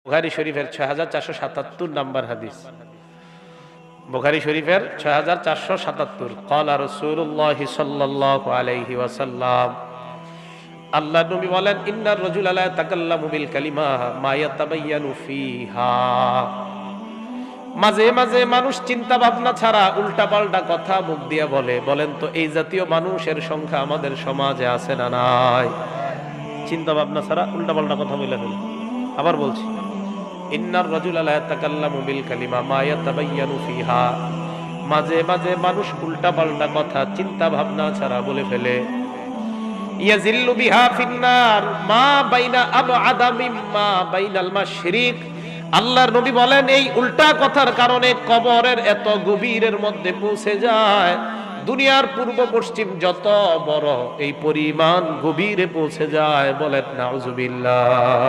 বুখারী শরীফের 6477 নম্বর হাদিস। বুখারী শরীফের 6477। ক্বালা রাসূলুল্লাহ সাল্লাল্লাহু আলাইহি ওয়াসাল্লাম, আল্লাহর নবী বলেন, ইন্নার রাজুলা লা ইয়াতাকাল্লামু বিল কালিমা মা ইয়াতাবায়ানু ফিহা। মাঝে মাঝে মানুষ চিন্তা ভাবনা ছাড়া উল্টা পাল্টা কথা মুখ দিয়ে বলে। বলেন তো এই জাতীয় মানুষের সংখ্যা আমাদের সমাজে আছে না নাই? চিন্তা ভাবনা ছাড়া উল্টা পাল্টা কথা বলে ফেলে। আবার বলছি, ইন্নার রাজুলা লা ইয়াতাকাল্লামু বিল কালিমা মা ইয়াতাবায়ানু ফিহা। মাঝে মাঝে মানুষ উল্টা পাল্টা কথা চিন্তা ভাবনা ছাড়া বলে ফেলে। ইয়াজিল্লু বিহা ফিন্নার মা বাইনা আবআদা মিম্মা বাইনাল মাশরিক। আল্লাহর নবী বলেন, এই উল্টা কথার কারণে কবরের এত গভীরের মধ্যে পৌঁছে যায়, দুনিয়ার পূর্ব পশ্চিম যত বড় এই পরিমাণ গভীরে পৌঁছে যায়। বলেন নাউজুবিল্লাহ।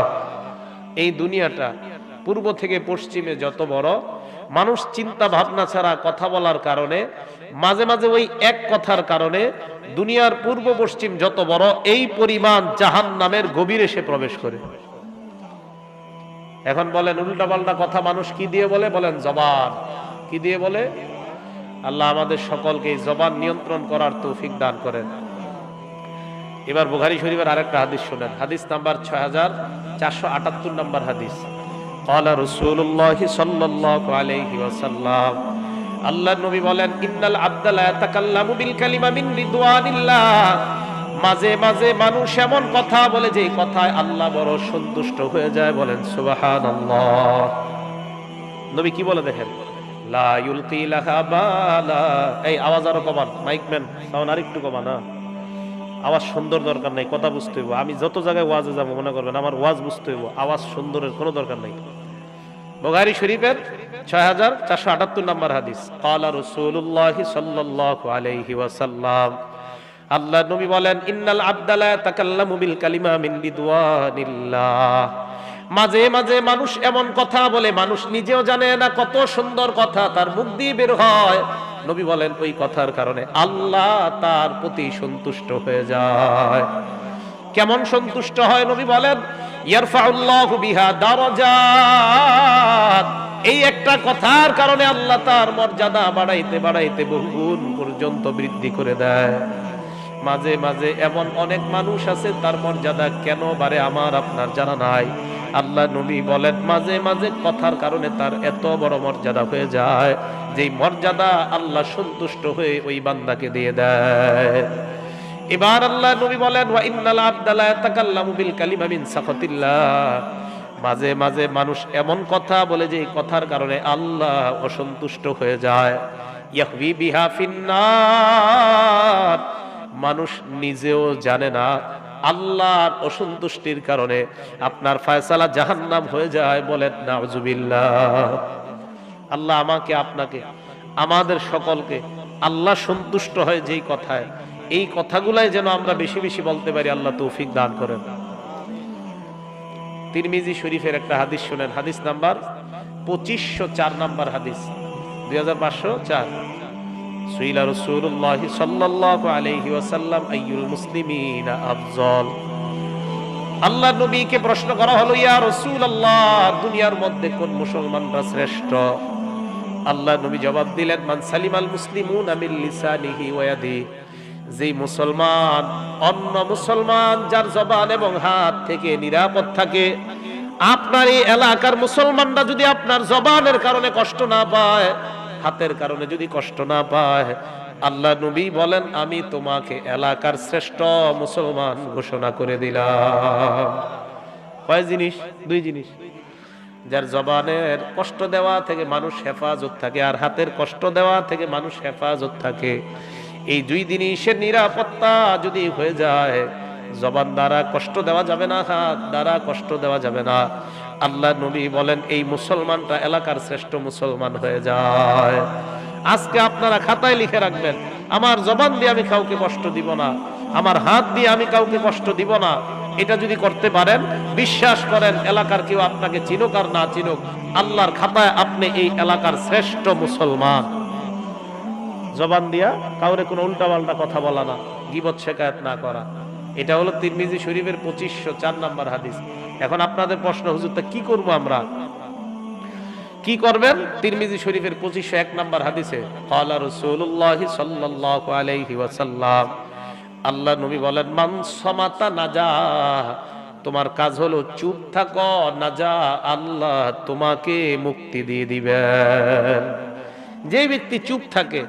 এই দুনিয়াটা পূর্ব থেকে পশ্চিমে যত বড়, মানুষ চিন্তা ভাবনা ছাড়া কথা বলার কারণে, মাঝে মাঝে ওই এক কথার কারণে দুনিয়ার পূর্ব পশ্চিম যত বড় এই পরিমাণ জাহান্নামের গভীরে সে প্রবেশ করে। এখন বলেন উল্টা পাল্টা কথা মানুষ কি দিয়ে বলে? বলেন জবান। কি দিয়ে বলে? আল্লাহ আমাদের সকলকে এই জবান নিয়ন্ত্রণ করার তৌফিক দান করেন। এবার বুখারী শরীফের আরেকটা হাদিস শুনেন, হাদিস নাম্বার 6478 নম্বর হাদিস। ক্বালা রাসূলুল্লাহ সাল্লাল্লাহু আলাইহি ওয়াসাল্লাম, আল্লাহর নবী বলেন, ইন্নাল আবদা লা ইয়াতাকাল্লামু বিল কালিমা মিন রিদওয়ানিল্লাহ। মাঝে মাঝে মানুষ এমন কথা বলে যে কথায় আল্লাহ বড় সন্তুষ্ট হয়ে যায়। বলেন সুবহানাল্লাহ। নবী কি বলে দেখেন, লা ইউলকি লাহা বালা। এই আওয়াজ আরো কমান, মাইকম্যান সাউন্ড আরেকটু কমান। আওয়াজ সুন্দর দরকার নাই, কথা বুঝতে হইব। আমি যত জায়গায় ওয়াজে যাব মনে করবেন আমার ওয়াজ বুঝতে হইব, আওয়াজ সুন্দরের কোনো দরকার নাই। বুখারী শরীফের 6478 নম্বর হাদিস। ক্বালা রাসূলুল্লাহ সাল্লাল্লাহু আলাইহি ওয়াসাল্লাম, আল্লাহর নবী বলেন, ইন্নাল আবদা লা ইয়াতাকাল্লামু বিল কালিমা মিন রিদওয়ানিল্লাহ। মাঝে মাঝে মানুষ এমন কথা বলে মানুষ নিজেও জানে না কত সুন্দর কথা তার মুখ দিয়ে বের হয়। নবী বলেন ওই কথার কারণে আল্লাহ তার প্রতি সন্তুষ্ট হয়ে যায়। কেমন সন্তুষ্ট হয়? নবী বলেন, ইয়ারফাউল্লাহু বিহা দারাজাত। এই একটা কথার কারণে আল্লাহ তার মর্যাদা বাড়াইতে বাড়াইতে বহুগুণ পর্যন্ত বৃদ্ধি করে দেয়। মাঝে মাঝে এমন অনেক মানুষ আছে তার মর্যাদা কেন বাড়ে আমার আপনার জানা নাই। আল্লাহ নবী বলেন, মাঝে মাঝে কথার কারণে তার এত বড় মর্যাদা হয়ে যায়, যেই মর্যাদা আল্লাহ সন্তুষ্ট হয়ে ওই বান্দাকে দিয়ে দেয়। এবার আল্লাহ নবী বলেন, ওয়া ইন্নাল আবদা লা ইয়াতাকাল্লামু বিল কালিমা মিন সাখাতিল্লাহ। মাঝে মাঝে মানুষ এমন কথা বলে যে কথার কারণে আল্লাহ অসন্তুষ্ট হয়ে যায়। ইয়াহবি বিহা ফিন্নার। মানুষ নিজেও জানে না আল্লাহর অসন্তুষ্টির কারণে আপনার ফয়সালা জাহান্নাম হয়ে যায়। বলেন নাউজুবিল্লাহ। আল্লাহ আমাকে, আপনাকে, আমাদের সকলকে আল্লাহ সন্তুষ্ট হয় যেই কথায়, এই কথাগুলাই যেন আমরা বেশি বেশি বলতে পারি। আল্লাহ তৌফিক দান করেন। তিরমিজি শরীফের একটা হাদিস শুনেন, হাদিস নাম্বার 2504 নম্বর হাদিস, 2504। সুইলা রাসূলুল্লাহ সাল্লাল্লাহু আলাইহি ওয়াসাল্লাম, আইয়ুল মুসলিমিনা আফজল। আল্লাহর নবীকে প্রশ্ন করা হলো, ইয়া রাসূলুল্লাহ, দুনিয়ার মধ্যে কোন মুসলমানরা শ্রেষ্ঠ? আল্লাহর নবী জবাব দিলেন, মান সালিমাল মুসলিমুনা মিন লিসানিহি ওয়া ইয়াদিহি। যেই মুসলমান অন্য মুসলমান যার জবান এবং হাত থেকে নিরাপদ থাকে। আপনার এই এলাকার মুসলমানরা যদি আপনার জবানের কারণে কষ্ট না পায়, হাতের কারণে যদি কষ্ট না পায়, আল্লাহ নবী বলেন, আমি তোমাকে এলাকার শ্রেষ্ঠ মুসলমান ঘোষণা করে দিলাম। কয় জিনিস? দুই জিনিস। যার জবানের কষ্ট দেওয়া থেকে মানুষ হেফাজত থাকে, আর হাতের কষ্ট দেওয়া থেকে মানুষ হেফাজত থাকে। এই দুই জিনিসের নিরাপত্তা যদি হয়ে যায়, জবান দ্বারা কষ্ট দেওয়া যাবে না, হাত দ্বারা কষ্ট দেওয়া যাবে না। আল্লাহ নবী বলেন এই মুসলমানটা এলাকার শ্রেষ্ঠ মুসলমান হয়ে যায়। আজকে আপনারা খাতায় লিখে রাখবেন, আমার জবান দিয়ে আমি কাউকে কষ্ট দিব না, আমার হাত দিয়ে আমি কাউকে কষ্ট দিব না। এটা যদি করতে পারেন, বিশ্বাস করেন এলাকার কেউ আপনাকে চিনুক আর না চিনুক, আল্লাহর খাতায় আপনি এই এলাকার শ্রেষ্ঠ মুসলমান। জবান দিয়া কাউরে কোনো উল্টা পাল্টা কথা বলা না, গীবত শেকায়েত না করা। এটা হলো তিরমিজি শরীফের 2504 নম্বর হাদিস। এখন আপনাদের প্রশ্ন, হুজুর তা কি করব আমরা? কি করবেন? তিরমিজি শরীফের 2501 নম্বর হাদিসে ক্বালা রাসূলুল্লাহ সাল্লাল্লাহু আলাইহি ওয়াসাল্লাম, আল্লাহ নবী বলেন, মান সামাতা নাজা, তোমার কাজ হলো চুপ থাকো, নাজা, আল্লাহ তোমাকে মুক্তি দিয়ে দিবেন। যে ব্যক্তি চুপ থাকে,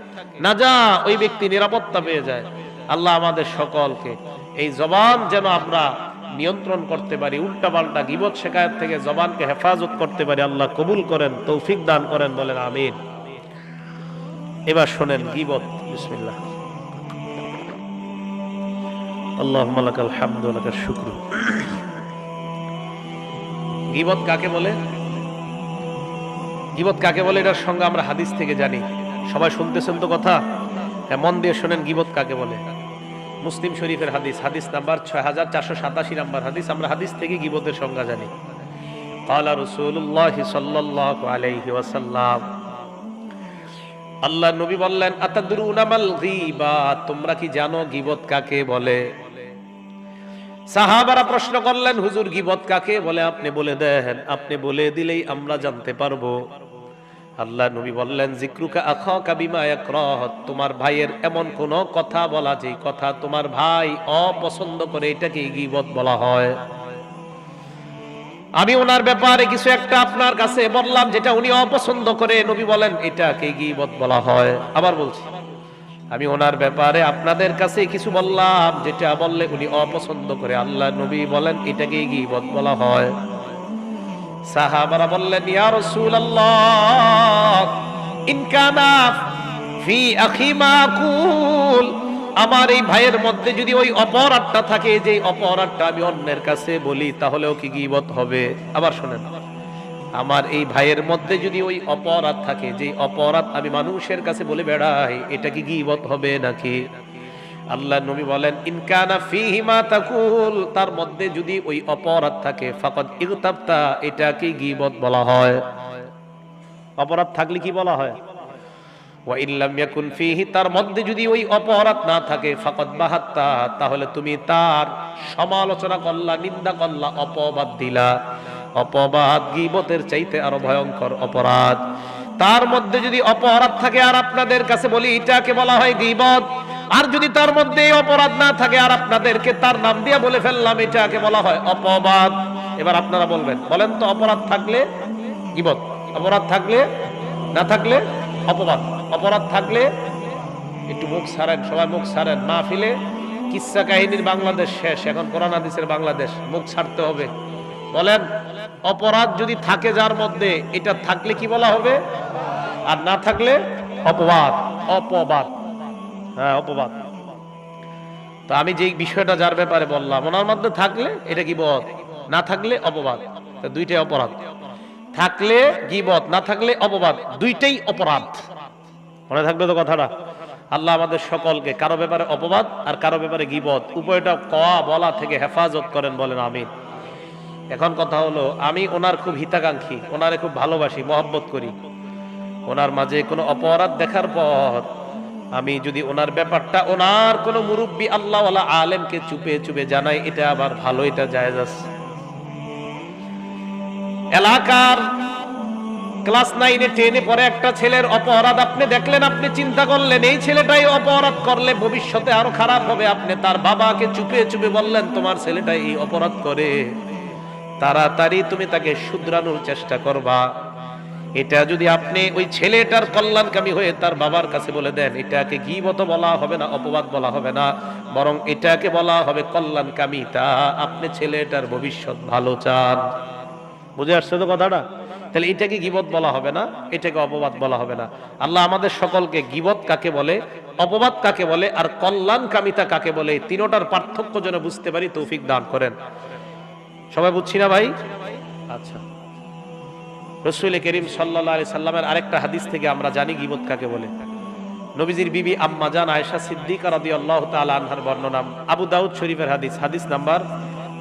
নাজা, ওই ব্যক্তি নিরাপত্তা পেয়ে যায়। আল্লাহ আমাদের সকলকে এই জবান যেন আমরা নিয়ন্ত্রণ করতে পারি, উল্টাপাল্টা গীবত শিকায়ত থেকে জবানকে হেফাজত করতে পারি, আল্লাহ কবুল করেন, তৌফিক দান করেন, বলেন আমিন। এবার শোনেন গীবত। বিসমিল্লাহ। আল্লাহুম্মা লাকাল হামদু ওয়া লাকাশ শুকরু। গীবত কাকে বলে? গীবত কাকে বলে এটার সঙ্গে আমরা হাদিস থেকে জানি। সবাই শুনতেছেন তো কথা? হ্যাঁ, মন দিয়ে শোনেন গীবত কাকে বলে। মুসলিম শরীফের হাদিস, হাদিস নাম্বার 6487 নাম্বার হাদিস। আমরা হাদিস থেকে গীবতের সংজ্ঞা জানি। ক্বালা রাসূলুল্লাহ সাল্লাল্লাহু আলাইহি ওয়াসাল্লাম, আল্লাহ নবী বললেন, আতাদরুনা মাল গীবা, তোমরা কি জানো গীবত কাকে বলে? সাহাবারা প্রশ্ন করলেন, হুজুর গীবত কাকে বলে আপনি বলে দেন, আপনি বলে দিলেই আমরা জানতে পারবো। আল্লাহ নবী বললেন, যিকরুকা আখাকা বিমা ইয়াকরাহ, তোমার ভাইয়ের এমন কোন কথা বলা যে কথা তোমার ভাই অপছন্দ করে, এটাকে গীবত বলা হয়। আমি ওনার ব্যাপারে কিছু একটা আপনার কাছে বললাম যেটা উনি অপছন্দ করে, নবী বলেন এটাকে গীবত বলা হয়। আবার বলছি, আমি ওনার ব্যাপারে আপনাদের কাছে কিছু বললাম যেটা বললে উনি অপছন্দ করে, আল্লাহ নবী বলেন এটাকে গীবত বলা হয়। সাহাবারা বললেন, ইয়া রাসূলুল্লাহ, ইন কানা ফি আখি মাকুল, আমার এই ভাইয়ের মধ্যে যদি ওই অপরাধটা থাকে, যে অপরাধটা আমি অন্যের কাছে বলি, তাহলেও কি গীবত হবে? আবার শুনেন, আমার এই ভাইয়ের মধ্যে যদি ওই অপরাধ থাকে, যে অপরাধ আমি মানুষের কাছে বলে বেড়াই, এটা কি গীবত হবে নাকি? আল্লাহ নবী বলেন, ইন কানা ফীহি মা তাকুল, তার মধ্যে যদি ওই অপরাধ থাকে, ফাকাদ ইগতাবতা, এটাকে গীবত বলা হয়। অপরাধ থাকলে কি বলা হয়? ওয়া ইন লাম ইয়াকুন ফীহি, তার মধ্যে যদি ওই অপরাধ না থাকে, ফাকাদ বাহাত্তা, তাহলে তুমি তার সমালোচনা করলা, নিন্দা করলা, অপবাদ দিলা। অপবাদ গীবতের চাইতে আরো ভয়ঙ্কর অপরাধ। তার মধ্যে যদি অপরাধ থাকে আর আপনাদের কাছে বলি, এটাকে বলা হয় গীবত। আর যদি তার মধ্যে অপরাধ না থাকে আর আপনাদেরকে তার নাম দিয়ে বলে ফেললাম, এটাকে বলা হয় অপবাদ। এবার আপনারা বলবেন, বলেন তো, অপরাধ থাকলে গীবত, অপরাধ থাকলে, না থাকলে অপবাদ। অপরাধ থাকলে একটু মুখ ছাড়েন, সবাই মুখ ছাড়েন। মাহফিলে কিচ্ছা কাহিনীর বাংলাদেশ শেষ, এখন কোরআন হাদিসের বাংলাদেশ। মুখ ছাড়তে হবে। বলেন, অপরাধ যদি থাকে যার মধ্যে, এটা থাকলে কি বলা হবে? আর না থাকলে অপবাদ। অপবাদ, হ্যাঁ অপবাদ। তো আমি যে বিষয়টা যার ব্যাপারে বললাম, ওনার মধ্যে থাকলে এটা গীবত, না থাকলে অপবাদ। দুইটাই অপরাধ। থাকলে গীবত, না থাকলে অপবাদ, দুইটাই অপরাধ। মনে থাকবে তো কথাটা? আল্লাহ আমাদের সকলকে কারো ব্যাপারে অপবাদ আর কারো ব্যাপারে গীবত, উভয়টা কওয়া বলা থেকে হেফাজত করেন, বলেন আমিন। এখন কথা হলো, আমি ওনার খুব হিতাকাঙ্ক্ষী, ওনারে খুব ভালোবাসি, মহব্বত করি। ওনার মাঝে কোনো অপরাধ দেখার পর আমি যদি ওনার ব্যাপারটা ওনার কোনো মুরব্বী আল্লাহওয়ালা আলেমকে চুপে চুপে জানাই, এটা আবার ভালো, এটা জায়েজ আছে। এলাকার ক্লাস 9-এ 10-এ পরে একটা ছেলের অপরাধ আপনি দেখলেন, আপনি চিন্তা করলেন এই ছেলেটাই অপরাধ করলে ভবিষ্যতে আরো খারাপ হবে, আপনি তার বাবাকে চুপে চুপে বললেন তোমার ছেলেটাই এই অপরাধ করে, তাড়াতাড়ি তুমি তাকে শুধরানোর চেষ্টা করবা। এটা যদি আপনি ওই ছেলেটার কল্যাণকামী হয়ে তার বাবার কাছে বলে দেন, এটাকে গীবত বলা হবে না, অপবাদ বলা হবে না, বরং এটাকে বলা হবে কল্যাণকামিতা। আপনি ছেলেটার ভবিষ্যৎ ভালো চান। বুঝে আসছে তো কথাটা? তাহলে এটাকে গীবত বলা হবে না, এটাকে অপবাদ বলা হবে না। আল্লাহ আমাদের সকলকে গীবত কাকে বলে, অপবাদ কাকে বলে, আর কল্যাণকামিতা কাকে বলে, তিনটার পার্থক্য যেন বুঝতে পারি তৌফিক দান করেন। সবাই বুঝছি না ভাই? আচ্ছা, রাসূল করিম সাল্লাল্লাহু আলাইহি সাল্লামের আরেকটা হাদিস থেকে আমরা জানি গীবত কাকে বলে। নবীজির বিবি আম্মা জান আয়েশা সিদ্দিকা রাদিয়াল্লাহু তাআলা আনহার বর্ণনা, আবু দাউদ শরীফের হাদিস, হাদিস নাম্বার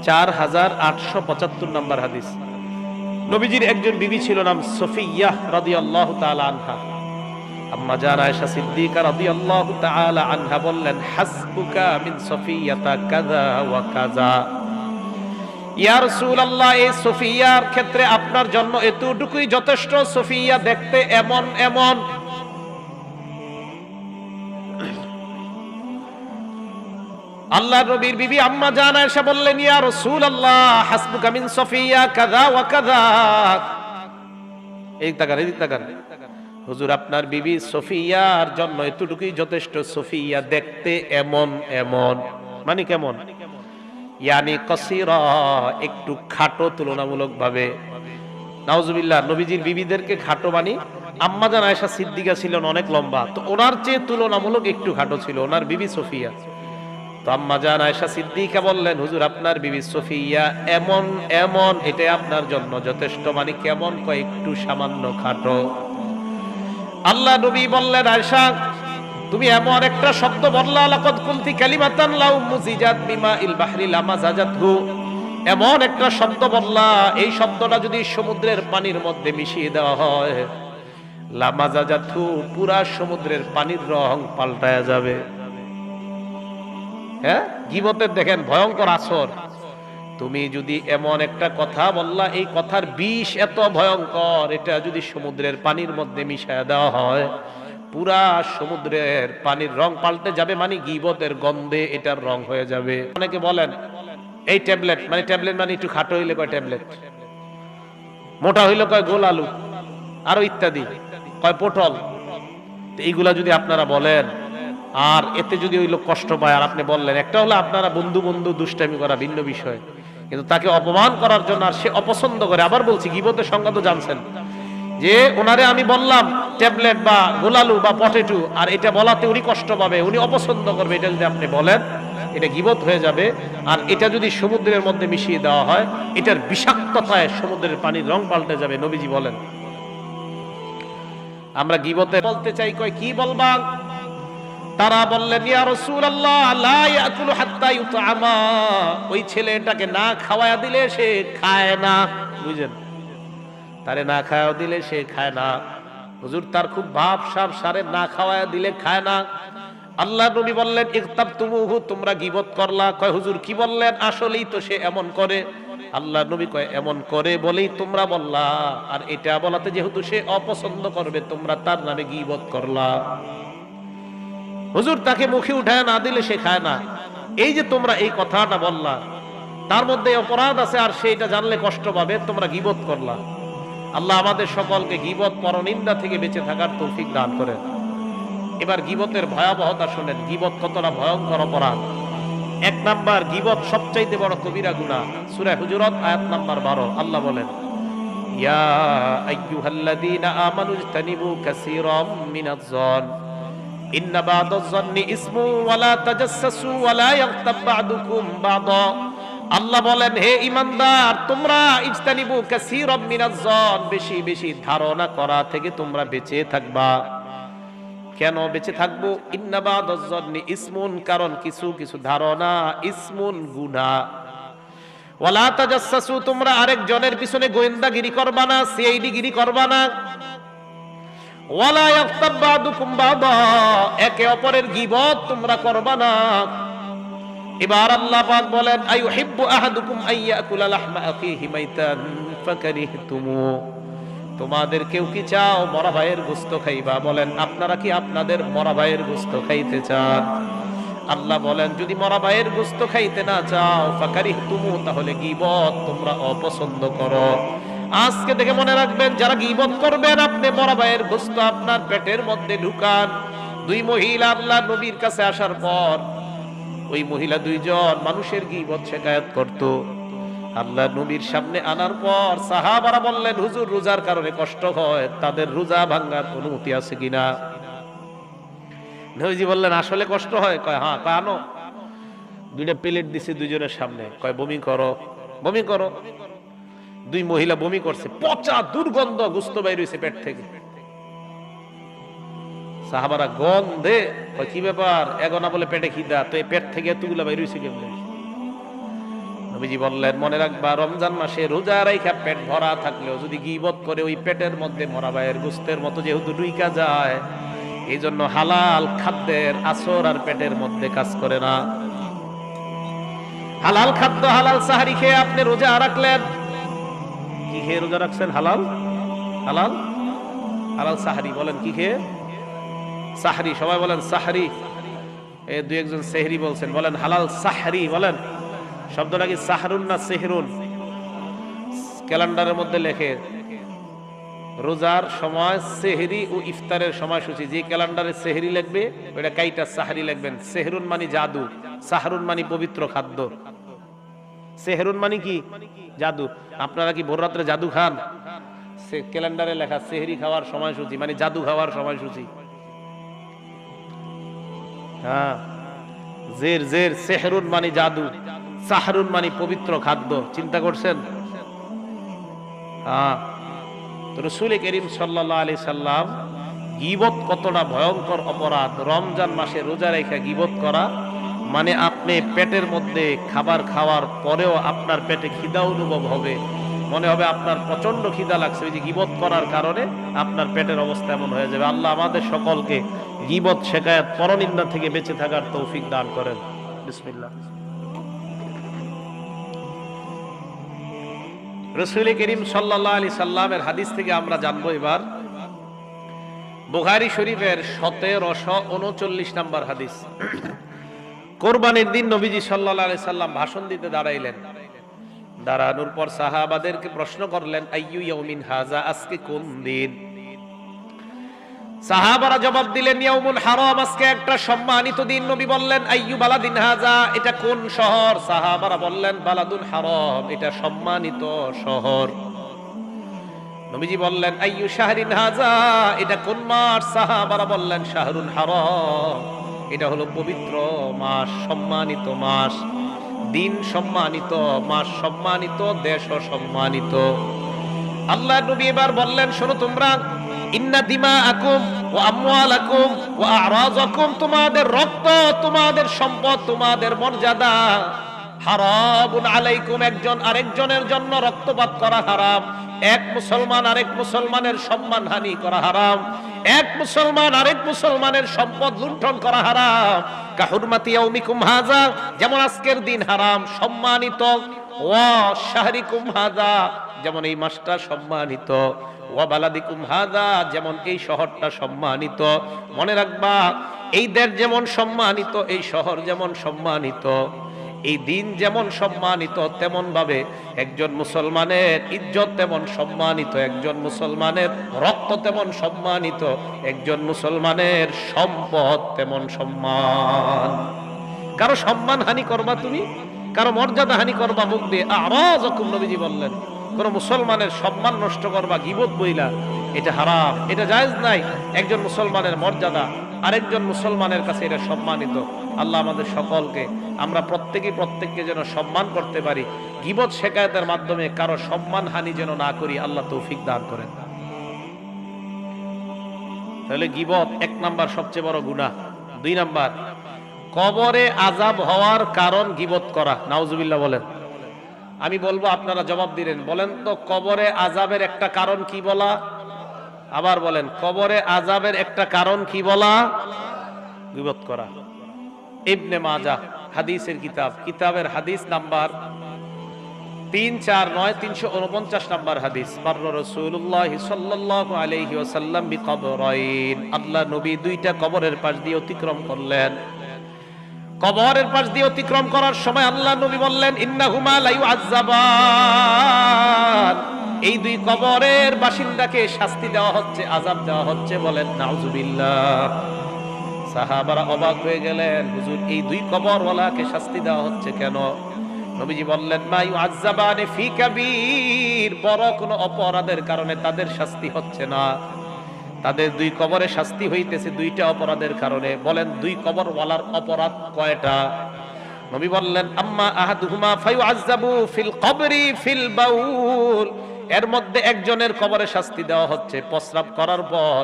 4875 নাম্বার হাদিস। নবীজির একজন বিবি ছিল, নাম সফিয়া রাদিয়াল্লাহু তাআলা আনহা। আম্মা জান আয়েশা সিদ্দিকা রাদিয়াল্লাহু তাআলা আনহা বললেন, হাসবুকা মিন সফিয়াতা কাযা ওয়া কাযা, ইয়া রাসূলুল্লাহ, এই সফিয়ার ক্ষেত্রে আপনার জন্য এতটুকুই যথেষ্ট। সফিয়া দেখতে এমন এমন। আল্লাহর নবীর বিবি আম্মা জান আয়েশা বললেন, ইয়া রাসূলুল্লাহ হাসবুকা মিন সফিয়া কাযা ওয়া কাযা। এই তাকান হুজুর, আপনার বিবি সফিয়ার জন্য এতটুকুই যথেষ্ট। সফিয়া দেখতে এমন এমন, মানে কেমন? ইয়ানি কসিরা, একটু খাটো তুলনামূলক ভাবে। নাউজুবিল্লাহ, নবীজির বিবিদেরকে খাটো মানি। আম্মা জান আয়েশা সিদ্দিকা ছিলেন অনেক লম্বা, তো ওনার চেয়ে তুলনামূলক একটু খাটো ছিল ওনার বিবি সফিয়া। তো আম্মা জান আয়েশা সিদ্দিকা বললেন, হুজুর আপনার বিবি সফিয়া এমন এমন, এটা আপনার জন্য যথেষ্ট। মানে কেমন? কয় একটু সামান্য খাটো। আল্লাহ নবী বললেন, আয়েশা তুমি এমন একটা শব্দ বললা, লাকাদ কুলতি কালিমাতান লাউ মুজিজাত বিমাইল বাহরি লামাজাজাতহু। এমন একটা শব্দ বললা, এই শব্দটা যদি সমুদ্রের পানির মধ্যে মিশিয়ে দেওয়া হয়, লামাজাজাতহু, পুরা সমুদ্রের পানির রং পাল্টায়া যাবে। হ্যাঁ, গীবতের দেখেন ভয়ঙ্কর আসর। তুমি যদি এমন একটা কথা বললা, এই কথার বিষ এত ভয়ঙ্কর, এটা যদি সমুদ্রের পানির মধ্যে মিশায়া দেওয়া হয়, পুরা সমুদ্রের পানির রং পাল্টে যাবে। মানে গীবতের গন্ধে এটার রং হয়ে যাবে। অনেকে বলেন এই ট্যাবলেট মানে একটু খাটো হইলে কয় ট্যাবলেট, মোটা হইলে কয় গোল আলু, আরো ইত্যাদি কয় পটল। এইগুলা যদি আপনারা বলেন আর এতে যদি ওই লোক কষ্ট পায়, আর আপনি বললেন, একটা হলো আপনারা বন্ধু বন্ধু দুষ্টামি করা ভিন্ন বিষয়, কিন্তু তাকে অপমান করার জন্য আর সে অপছন্দ করে। আবার বলছি, গীবতের সংজ্ঞা তো জানছেন, যে ওনারে আমি বললাম ট্যাবলেট বা গোলালু বা পটেটো, আর এটা বলাতে উনি কষ্ট পাবে, উনি অপছন্দ করবে, এটা যদি আপনি বলেন এটা গীবত হয়ে যাবে। আর এটা যদি সমুদ্রের মধ্যে মিশিয়ে দেওয়া হয়, এটার বিষাক্ততায় সমুদ্রের পানির রং পাল্টে যাবে, নবীজি বলেন। আমরা গীবতে বলতে চাই, কয় কি বলবা? তারা বললেন, ইয়া রাসূলুল্লাহ লা ইয়াকুলু হাত্তা ইউতআমা। ওই ছেলেটাকে না খাওয়ায়া দিলে সে খায় না, বুঝেন? তারে না খাওয়া দিলে সে খায় না। হুজুর তার খুব ভাব সাব সারে, না খাওয়ায়া দিলে খায় না। আল্লাহ নবী বললেন, ইগতাবতুমুহু, তোমরা গীবত করলা। কয় হুজুর কি বললেন? আসলেই তো সে এমন করে। আল্লাহ নবী কয়, এমন করে বলেই তোমরা বললা, আর এটা বলাতে যেহেতু সে অপছন্দ করবে, তোমরা তার নামে গীবত করলা। হুজুর তাকে মুখে উঠায় না দিলে সে খায় না, এই যে তোমরা এই কথাটা বললা, তার মধ্যে অপরাধ আছে, আর সেটা জানলে কষ্ট পাবে, তোমরা গীবত করলা। আল্লাহ আমাদের সকলকে গীবত পরনিন্দা থেকে বেঁচে থাকার তৌফিক দান করেন। এবার গীবতের ভয়াবহতা শুনেন, গীবত কতটা ভয়ঙ্কর অপরাধ। এক নাম্বার, গীবত সবচাইতে বড় কবিরা গুনাহ। সূরা হুজুরাত আয়াত নাম্বার 12 আল্লাহ বলেন, ইয়া আইয়ুহাল্লাযীনা আমানু ইজতানিবু কাসীরাম মিনাজ-যন ইন্না বা'দাজ-যন্নি ইসমু ওয়া লা তাজাসসাসু ওয়া লা ইয়াগতাব বা'দুকুম বা'দা। আল্লাহ বলেন, হে ঈমানদার, তোমরা ইজতানিবু কাসীরাম মিনাজ-যন, বেশি বেশি ধারণা করা থেকে তোমরা বেঁচে থাকবা। কেন বেঁচে থাকবো? ইন্না বা'দাজ-যন্নি ইসমুন, কারণ কিছু কিছু ধারণা ইসমুন, গুনাহ। ওয়া লা তাজাসসাসু, তোমরা আরেকজনের পিছনে গোয়েন্দাগিরি করবা না, সিআইডিগিরি করবা না। ওয়া লা ইয়াগতাব বা'দুকুম বা'দা, একে অপরের গীবত তোমরা করবা না। এবার আল্লাহ পাক বলেন, আইয়ুহিব্বু আহাদুকুম আইয়াকুলা লাহমা আখিহি মাইতান ফাকারিহতুমু, তোমাদের কেউ কি চাও মরা ভাইয়ের গোশত খাইবা? বলেন, আপনারা কি আপনাদের মরা ভাইয়ের গোশত খাইতে চান? আল্লাহ বলেন, যদি মরা ভাইয়ের গোশত খাইতে না চাও, ফাকারিহতুমু, তাহলে গীবত তোমরা অপছন্দ করো। আজকে থেকে মনে রাখবেন, যারা গীবত করবেন, আপনি মরা ভাইয়ের গোশত আপনার পেটের মধ্যে ঢুকান। দুই মহিলা আল্লাহ নবীর কাছে আসার পর, ওই মহিলা দুইজন মানুষের গীবত শিকায়াত করত। আল্লাহ নবীর সামনে আনার পর সাহাবারা বললেন, হুজুর রোজার কারণে কষ্ট হয়, তাদের রোজা ভাঙার অনুমতি আছে কিনা? নবীজি বললেন, আসলে কষ্ট হয়? কয় হ্যাঁ। কয় আনো। দুইটা প্লেট দিছে দুইজনের সামনে, কয় বমি করো, বমি করো। দুই মহিলা বমি করছে, পচা দুর্গন্ধ গোশত বাইর হইছে পেট থেকে। সাহাবারা গন্ধে কয় কি ব্যাপার, এগোনা বলে পেটে খিদা, তো এই পেট থেকে এতগুলা বাইর হইছে কেমনে? নবীজি বললেন, মনে রাখবা, রমজান মাসে রোজা রাইখা পেট ভরা থাকলেও যদি গীবত করে, ওই পেটের মধ্যে মরা ভাইয়ের গোশতের মতো যেহেতু ঢুইকা যায়, এই জন্য হালাল খাদ্যের আসর আর পেটের মধ্যে কাজ করে না। হালাল খাদ্য হালাল সাহারি খেয়ে আপনি রোজা রাখলেন, কি খেয়ে রোজা রাখছেন? হালাল হালাল হালাল সাহারি। বলেন কি খেয়ে? সাহারি। সবাই বলেন সাহারি। এই দুই একজন সেহরি বলছেন, বলেন হালাল সাহারি। বলেন শব্দটা কি সাহরুন না সেহরুন? ক্যালেন্ডারের মধ্যে লেখে রোজার সময় সেহরি ও ইফতারের সময়সূচি। যে ক্যালেন্ডারে সেহরি লিখবে ওটা কাইটা সাহারি লিখবেন। সেহরুন মানে জাদু, সাহরুন মানে পবিত্র খাদ্য। সেহরুন মানে কি? জাদু। আপনারা কি ভোর রাত্রে জাদু খান? ক্যালেন্ডারে লেখা সেহরি খাওয়ার সময়সূচি মানে জাদু খাওয়ার সময়সূচি। হ্যাঁ, জের জের। সেহরুন মানে জাদু, সাহরুন মানে পবিত্র খাদ্য। চিন্তা করছেন? হ্যাঁ। তো রাসূল করিম সাল্লাল্লাহু আলাইহি সাল্লাম গীবত কতটা ভয়ঙ্কর অপরাধ। রমজান মাসে রোজা রেখে গীবত করা মানে আপনি পেটের মধ্যে খাবার খাওয়ার পরেও আপনার পেটে খিদা অনুভব হবে, মনে হবে আপনার প্রচন্ড খিদা লাগছে। ওই যে গীবত করার কারণে আপনার পেটের অবস্থা এমন হয়ে যাবে। আল্লাহ আমাদের সকলকে গীবত, শিকায়াত, পরনিন্দা থেকে বেঁচে থাকার তৌফিক দান করেন। বিসমিল্লাহ। রাসূল করিম সাল্লাল্লাহু আলাইহি সাল্লামের হাদিস থেকে আমরা জানবো এবার বুখারী শরীফের 1739 নম্বর হাদিস। কোরবানির দিন নবীজি সাল্লাল্লাহু আলাইহি সাল্লাম ভাষণ দিতে দাঁড়াইলেন। দাঁড়ানোর পর সাহাবাদেরকে প্রশ্ন করলেন, আইয়ু ইয়াউমিন হাযা, আজকে কোন দিন? সাহাবারা জবাব দিলেন, ইয়াউমুল হারাম, আজকে একটা সম্মানিত দিন। নবী বললেন, আইয়ু বালাদিন হাযা, এটা কোন শহর? সাহাবারা বললেন, বালাদুল হারাম, এটা সম্মানিত শহর। নবীজি বললেন, আইয়ু শাহরিন হাযা, এটা কোন মাস? সাহাবারা বললেন, শাহরুল হারাম, এটা হলো পবিত্র মাস, সম্মানিত মাস। দিন সম্মানিত, মাস সম্মানিত, দেশও সম্মানিত। আল্লাহ নবী এবার বললেন, শোনো তোমরা, ইন্না দিমাআকুম ওয়া আমওয়ালাকুম ওয়া আ'রাযাকুম, তোমাদের রক্ত, তোমাদের সম্পদ, তোমাদের মর্যাদা হারামুন আলাইকুম, একজন আরেকজনের জন্য রক্তপাত করা হারাম। এক মুসলমান আরেক মুসলমানের সম্মান হানি করা হারাম। এক মুসলমান আরেক মুসলমানের সম্পদ লুণ্ঠন করা হারাম। কা হুরমাতি ইয়াউমিকুম হাযা, যেমন আজকের দিন হারাম, সম্মানিত। ওয়া শাহরিকুম হাযা, যেমন এই মাসটা সম্মানিত। ওয়া বালাদিকুম হাযা, যেমন এই শহরটা সম্মানিত। মনে রাখবা, এই দেশ যেমন সম্মানিত, এই শহর যেমন সম্মানিত, এই দিন যেমন সম্মানিত, তেমন ভাবে একজন মুসলমানের ইজ্জত তেমন সম্মানিত, একজন মুসলমানের রক্ত তেমন সম্মানিত, একজন মুসলমানের সম্পদ তেমন সম্মান। কারো সম্মান হানি করবা তুমি, কারো মর্যাদা হানি করবা মুখ দিয়ে, আ'রাযাকুম, নবীজি বললেন, কোন মুসলমানের সম্মান নষ্ট করবা গীবত বইলা, এটা হারাম, এটা জায়েজ নাই। একজন মুসলমানের মর্যাদা আরেকজন মুসলমানের কাছে এটা সম্মানিত। আল্লাহ আমাদের সকলকে, আমরা প্রত্যেককে যেন সম্মান করতে পারি, গীবত শিকায়াতের মাধ্যমে কারো সম্মান হানি যেন না করি, আল্লাহ তৌফিক দান করেন। তাহলে গীবত 1 নাম্বার সবচেয়ে বড় গুনাহ। 2 নাম্বার, কবরে আযাব হওয়ার কারণ গীবত করা। নাউজুবিল্লাহ বলেন। আমি বলবো, আপনারা জবাব দিলেন। বলেন তো, কবরে আযাবের একটা কারণ কি বলা? আবার বলেন, কবরে আযাবের একটা কারণ কি বলা? গীবত করা। ইবনে মাজাহ হাদিসের কিতাবের হাদিস নাম্বার 349 349 নাম্বার হাদিস। মাররা রাসূলুল্লাহ সাল্লাল্লাহু আলাইহি ওয়াসাল্লাম বিকবরাইন, আল্লাহ নবী 2টা কবরের পাশ দিয়ে অতিক্রম করলেন। কবরের পাশ দিয়ে অতিক্রম করার সময় আল্লাহ নবী বললেন, ইন্নাহুমা লা ইউআযাবান, এই 2 কবরের বাসিন্দাকে শাস্তি দেওয়া হচ্ছে, আযাব দেওয়া হচ্ছে। বলেন নাউজুবিল্লাহ। সাহাবারা অবাক হয়ে গেলেন, হুজুর এই 2 কবরওয়ালাকে শাস্তি দেওয়া হচ্ছে কেন? নবীজি বললেন, মা ইউআযাবানি ফি কাবীর, বড় কোনো অপরাধের কারণে তাদের শাস্তি হচ্ছে না, তাদের 2 কবরে শাস্তি হইতেছে 2টা অপরাধের কারণে। বলেন 2 কবরওয়ালার অপরাধ কয়টা? নবী বললেন, আম্মা আহাদুহুমা ফায়ুআযাবু ফিল কবরি ফিল বাউল, এর মধ্যে একজনের কবরে শাস্তি দেওয়া হচ্ছে প্রস্রাব করার পর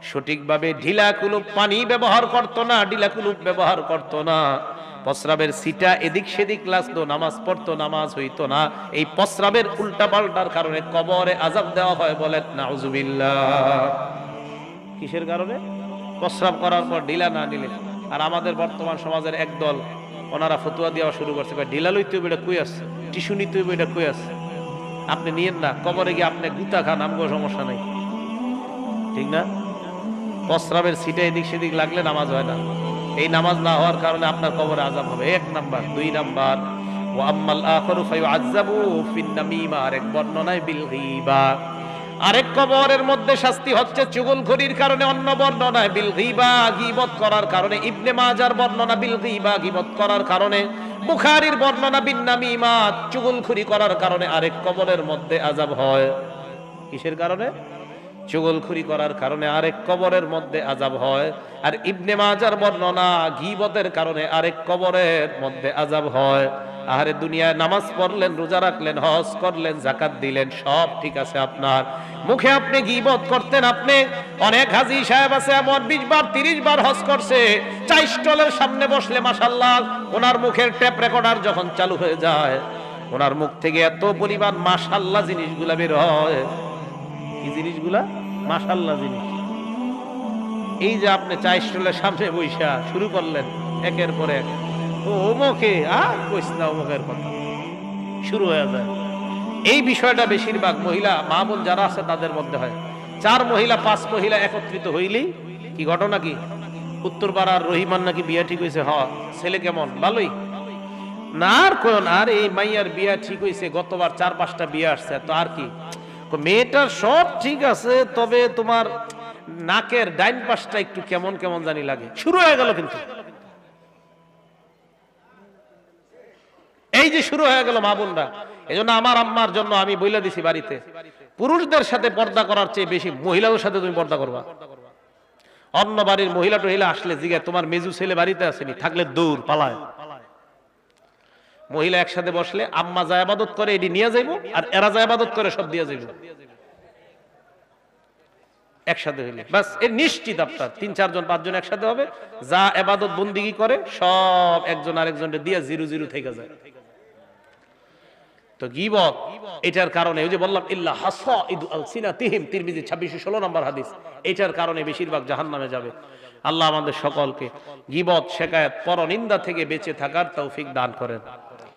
সঠিকভাবে ঢিলা কুলুপ পানি ব্যবহার করতো না, ঢিলা কুলুপ ব্যবহার করতো না, প্রস্রাবের সিটা এদিক সেদিক লাগতো, নামাজ পড়তো, নামাজ হইতো না। এই প্রস্রাবের উল্টা পাল্টার কারণে কবরে আযাব দেওয়া হয়। বলেন নাউজুবিল্লাহ। কিসের কারণে? প্রস্রাব করার পর ঢিলা না নিলে। আর আমাদের বর্তমান সমাজের একদল ওনারা ফতুয়া দেওয়া শুরু করছে, ঢিলা লইতে হবে এটা কই আছে, টিস্যু নিতে হবে এটা কই আছে। আপনি নিয়েন না, কবরে গিয়ে আপনি গুতা খান, আমগো সমস্যা নাই, ঠিক না? প্রস্রাবের সিটে এদিক সেদিক লাগলে নামাজ হয় না। এই নামাজ না হওয়ার কারণে আপনার কবরে আযাব হবে, 1 নাম্বার। 2 নাম্বার, ওয়া আম্মাল আখিরু ফায়ুআযাবু ফিন নামিমা, আরেক বর্ণনায় বিল গীবা। আরেক কবরের মধ্যে শাস্তি হচ্ছে চুগলখড়ির কারণে, অন্য বর্ণনায় বিল গীবা, গীবত করার কারণে। ইবনে মাজার বর্ণনা বিল গীবা, গীবত করার কারণে। বুখারীর বর্ণনা বিন নামিমা, চুগলখড়ি করার কারণে আরেক কবরের মধ্যে আযাব হয়। কিসের কারণে? চুগলখড়ি করার কারণে আরেক কবরের মধ্যে আযাব হয়। আর ইবনে মাজার বর্ণনা, গীবতের কারণে আরেক কবরের মধ্যে আযাব হয়। আহারে, দুনিয়ায় নামাজ পড়লেন, রোজা রাখলেন, হজ করলেন, যাকাত দিলেন, সব ঠিক আছে, আপনার মুখে আপনি গীবত করতেন। আপনি অনেক হাজী সাহেব আছে এমন 20 বার 30 বার হজ করছে, চা স্টলের সামনে বসলে মাশাআল্লাহ ওনার মুখের টেপ রেকর্ডার যখন চালু হয়ে যায়, ওনার মুখ থেকে এত পরিমাণ মাশাআল্লাহ জিনিসগুলা বের হয়। কি জিনিসগুলা? মাশাআল্লাহ জিনিস। এই যে আপনি চা স্টলের সামনে বইসা শুরু করলেন একের পর এক, ওমকে আর কইস না, অমুকের কথা শুরু হয়ে যায়। এই বিষয়টা বেশিরভাগ মহিলা মা বোন যারা আছে তাদের মধ্যে হয়। 4 মহিলা 5 মহিলা একত্রিত হইলেই কি ঘটনা কি? উত্তরপাড়ার রহিমান নাকি বিয়া ঠিক হয়েছে, হ ছেলে কেমন, ভালোই না, আর কোন আর এই মাইয়ার বিয়া ঠিক হয়েছে, গতবার 4-5টা বিয়া আসছে, তো আর কি, মেয়েটার সব ঠিক আছে, তবে তোমার নাকের ডাইন পাশটা একটু কেমন কেমন জানি লাগে। শুরু হয়ে গেল। কিন্তু এই যে শুরু হয়ে গেল মা বোনরা। এজন্য আমার আম্মার জন্য আমি বইলা দিছি, বাড়িতে পুরুষদের সাথে পর্দা করার চেয়ে বেশি মহিলাদের সাথে তুমি পর্দা করবা। অন্য বাড়ির মহিলা টহিলা আসলে জিজ্ঞাসা, তোমার মেজু ছেলে বাড়িতে আসেনি, থাকলে দৌড় পালায়। মহিলা একসাথে বসলে আম্মা যা ইবাদত করে এটি নিয়ে যাইব, আর এরা যা ইবাদত করে সব দিয়ে যাইব। একসাথে হইলে বাস এর নিশ্চিত আপনার 3-4 জন 5 জন একসাথে হবে, যা ইবাদত বন্দিগি করে সব একজন আরেকজনকে দিয়ে 0-0 থেকে যায়। তো গীবত এটার কারণে, ওই যে বললাম ইল্লা হাসাইদু আলসিনাতিহিম, তিরমিজি 2616 নম্বর হাদিস, এটার কারণে বেশিরভাগ জাহান্নামে যাবে। আল্লাহ আমাদের সকলকে গীবত, শিকায়াত, পরনিন্দা থেকে বেঁচে থাকার তৌফিক দান করেন।